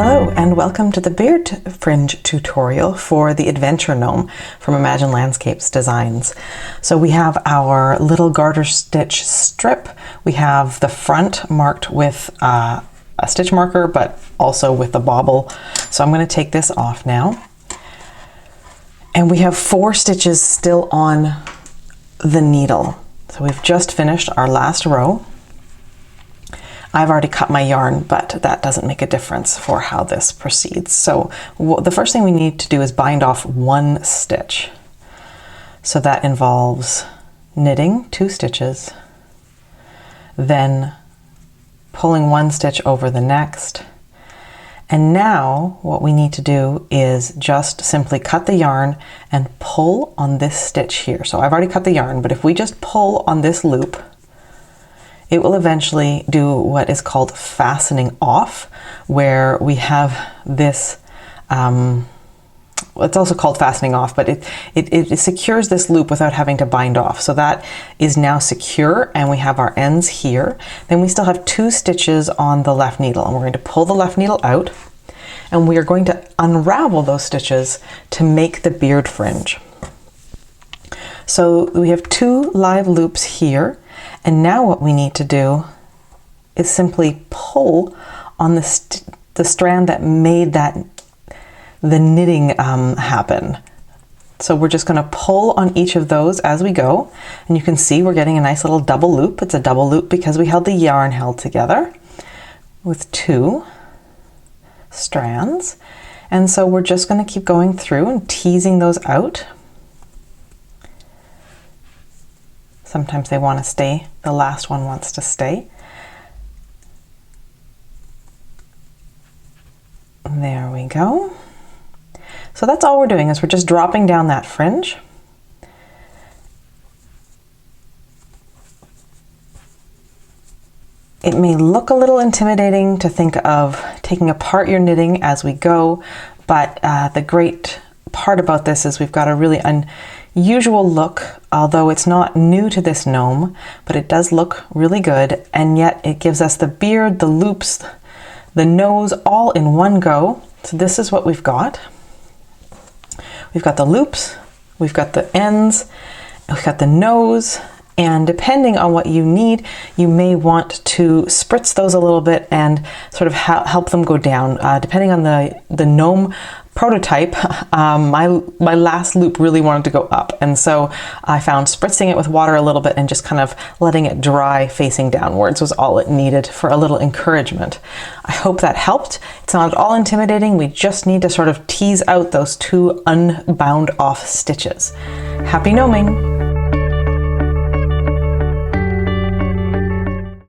Hello and welcome to the beard fringe tutorial for the ADVENTure Gnome from Imagine Landscapes Designs. So we have our little garter stitch strip. We have the front marked with a stitch marker, but also with the bobble. So I'm going to take this off now. And we have 4 stitches still on the needle. So we've just finished our last row. I've already cut my yarn, but that doesn't make a difference for how this proceeds. So the first thing we need to do is bind off 1 stitch. So that involves knitting 2 stitches, then pulling 1 stitch over the next. And now what we need to do is just simply cut the yarn and pull on this stitch here. So I've already cut the yarn, but if we just pull on this loop, it will eventually do what is called fastening off, where we have this, it's also called fastening off, but it secures this loop without having to bind off. So that is now secure, and we have our ends here. Then we still have 2 stitches on the left needle, and we're going to pull the left needle out, and we are going to unravel those stitches to make the beard fringe. So we have 2 live loops here. And now what we need to do is simply pull on the strand that made the knitting happen. So we're just going to pull on each of those as we go. And you can see we're getting a nice little double loop. It's a double loop because we held the yarn held together with 2 strands. And so we're just going to keep going through and teasing those out. Sometimes they want to stay, the last one wants to stay. There we go. So that's all we're doing, is we're just dropping down that fringe. It may look a little intimidating to think of taking apart your knitting as we go, but the great part about this is we've got a really unusual look, although it's not new to this gnome, but it does look really good, and yet it gives us the beard, the loops, the nose all in one go. So this is what we've got. We've got the loops, we've got the ends, we've got the nose, and depending on what you need, you may want to spritz those a little bit and sort of help them go down. Depending on the gnome prototype, my last loop really wanted to go up, and so I found spritzing it with water a little bit and just kind of letting it dry facing downwards was all it needed for a little encouragement. I hope that helped. It's not at all intimidating. We just need to sort of tease out those 2 unbound off stitches. Happy gnoming!